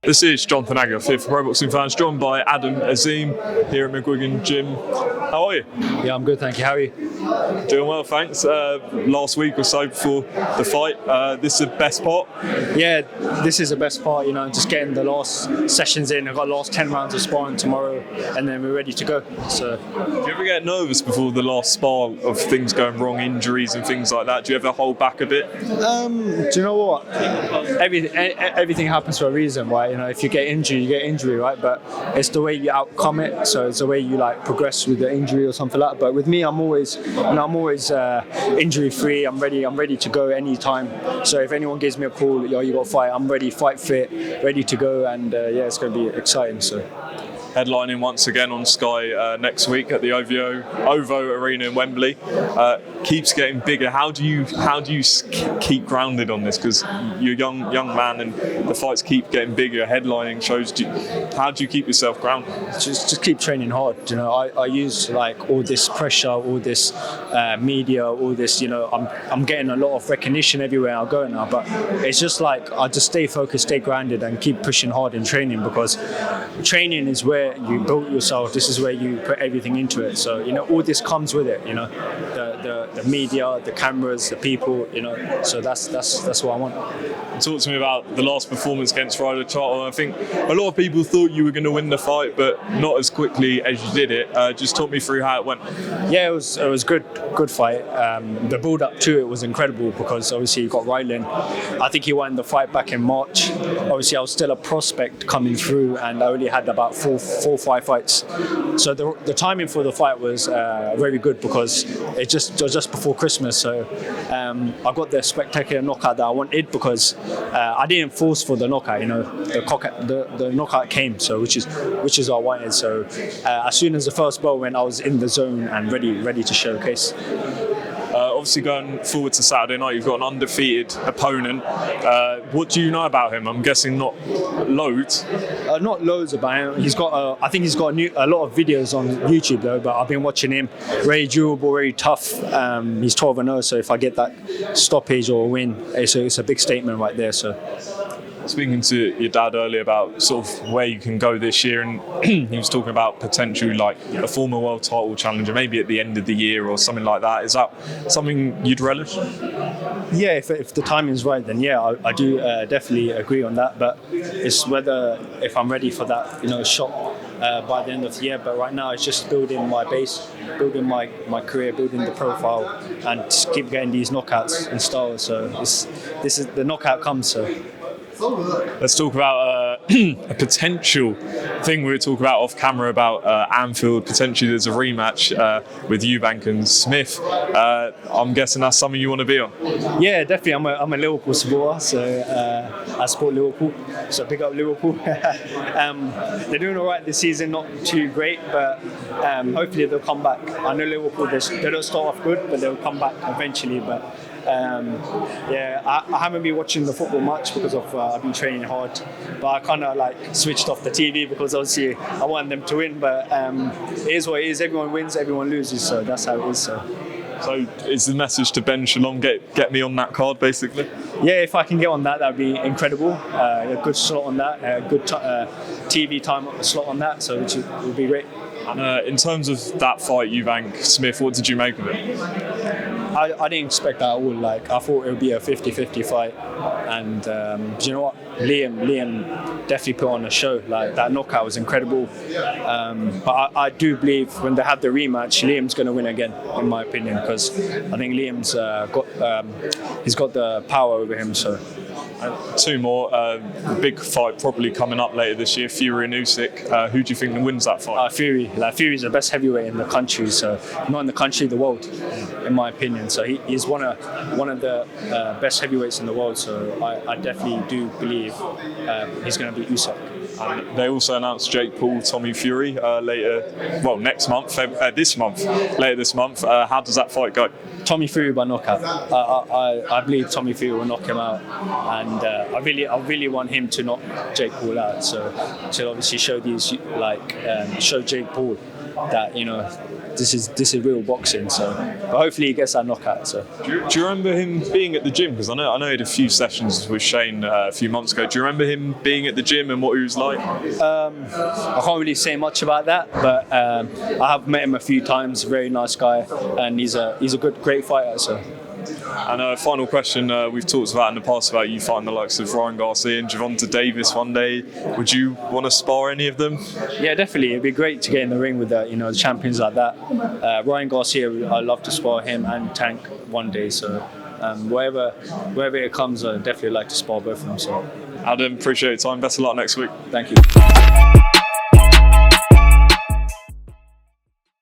This is Jonathan Agger, here for Pro Boxing Fans, joined by Adam Azim here at McGuigan Gym. How are you? Yeah, I'm good, thank you. How are you? Doing well, thanks. Last week or so before the fight, this is the best part? Yeah, this is the best part, just getting the last sessions in. I've got the last 10 rounds of sparring tomorrow, and then we're ready to go. So, do you ever get nervous before the last spar of things going wrong, injuries and things like that? Do you ever hold back a bit? Do you know what? Everything happens for a reason, right? If you get injured, you get injury, right? But it's the way you outcome it. So it's the way you progress with the injury or something like that. But with me, I'm always injury free. I'm ready to go anytime. So if anyone gives me a call, you got to fight, I'm ready, fight fit, ready to go, and it's going to be exciting. So. Headlining once again on Sky next week at the OVO Arena in Wembley. Keeps getting bigger. How do you keep grounded on this? Because you're a young man and the fights keep getting bigger. Headlining shows. How do you keep yourself grounded? Just keep training hard. I use all this pressure, all this media, all this. I'm getting a lot of recognition everywhere I go now. But it's just I just stay focused, stay grounded, and keep pushing hard in training, because training is where you build yourself. This is where you put everything into it. So all this comes with it. The media, the cameras, the people. So that's what I want. Talk to me about the last performance against Rylan Charlton. I think a lot of people thought you were going to win the fight, but not as quickly as you did it. Just talk me through how it went. Yeah, it was good fight. The build up to it was incredible, because obviously you got Rylan. I think he won the fight back in March. Obviously I was still a prospect coming through, and I only had about four or five fights. So the timing for the fight was very good, because it was just before Christmas. So I got the spectacular knockout that I wanted, because I didn't force for the knockout. The knockout came, so which is what I wanted. So as soon as the first bell went, I was in the zone and ready to showcase. Obviously, going forward to Saturday night, you've got an undefeated opponent. What do you know about him? I'm guessing not loads. Not loads about him. I think he's got a lot of videos on YouTube though. But I've been watching him. Very durable, very tough. He's 12-0. So if I get that stoppage or win, it's a big statement right there. So. Speaking to your dad earlier about sort of where you can go this year, and he was talking about potentially a former world title challenger, maybe at the end of the year or something like that. Is that something you'd relish? Yeah, if the timing's right, then yeah, I do definitely agree on that. But it's whether if I'm ready for that, shot by the end of the year. But right now, it's just building my base, building my career, building the profile, and just keep getting these knockouts in style. So this is the knockout comes. So. Let's talk about a potential thing we were talking about off camera about Anfield. Potentially there's a rematch with Eubank and Smith. I'm guessing that's something you want to be on. Yeah, definitely. I'm a Liverpool supporter, so I support Liverpool. So pick up Liverpool. They're doing all right this season, not too great, but hopefully they'll come back. I know Liverpool, they don't start off good, but they'll come back eventually. But I haven't been watching the football much because of I've been training hard, but I kind of switched off the TV because obviously I want them to win, but it is what it is. Everyone wins, everyone loses, so that's how it is. So is the message to Ben Shalom, get me on that card basically? Yeah, if I can get on that would be incredible. A good slot on that, a good TV time slot on that, so which would be great. And in terms of that fight, Eubank Smith, what did you make of it? I didn't expect that at all. I thought it would be a 50-50 fight, and do you know what? Liam definitely put on a show. That knockout was incredible. But I do believe when they have the rematch, Liam's going to win again, in my opinion, because I think Liam's got the power over him. So. Two more. The big fight probably coming up later this year, Fury and Usyk. Who do you think wins that fight? Fury. Fury's the best heavyweight in the country, so not in the country, the world, in my opinion. So he's one of the best heavyweights in the world. So I definitely do believe he's going to beat Usyk. And they also announced Jake Paul, Tommy Fury next month, later this month. How does that fight go? Tommy Fury by knockout. I believe Tommy Fury will knock him out, and I really want him to knock Jake Paul out. So to obviously show show Jake Paul that this is real boxing. So, but hopefully he gets that knockout. So. Do you remember him being at the gym? Because I know he had a few sessions with Shane a few months ago. Do you remember him being at the gym and what he was like? I can't really say much about that, but I have met him a few times. Very nice guy, and he's a great fighter. So. And a final question, we've talked about in the past about you fighting the likes of Ryan Garcia and Gervonta Davis one day. Would you want to spar any of them? Yeah, definitely. It'd be great to get in the ring with the champions like that. Ryan Garcia, I'd love to spar him and Tank one day. So wherever it comes, I'd definitely like to spar both of them. So. Adam, appreciate your time. Best of luck next week. Thank you.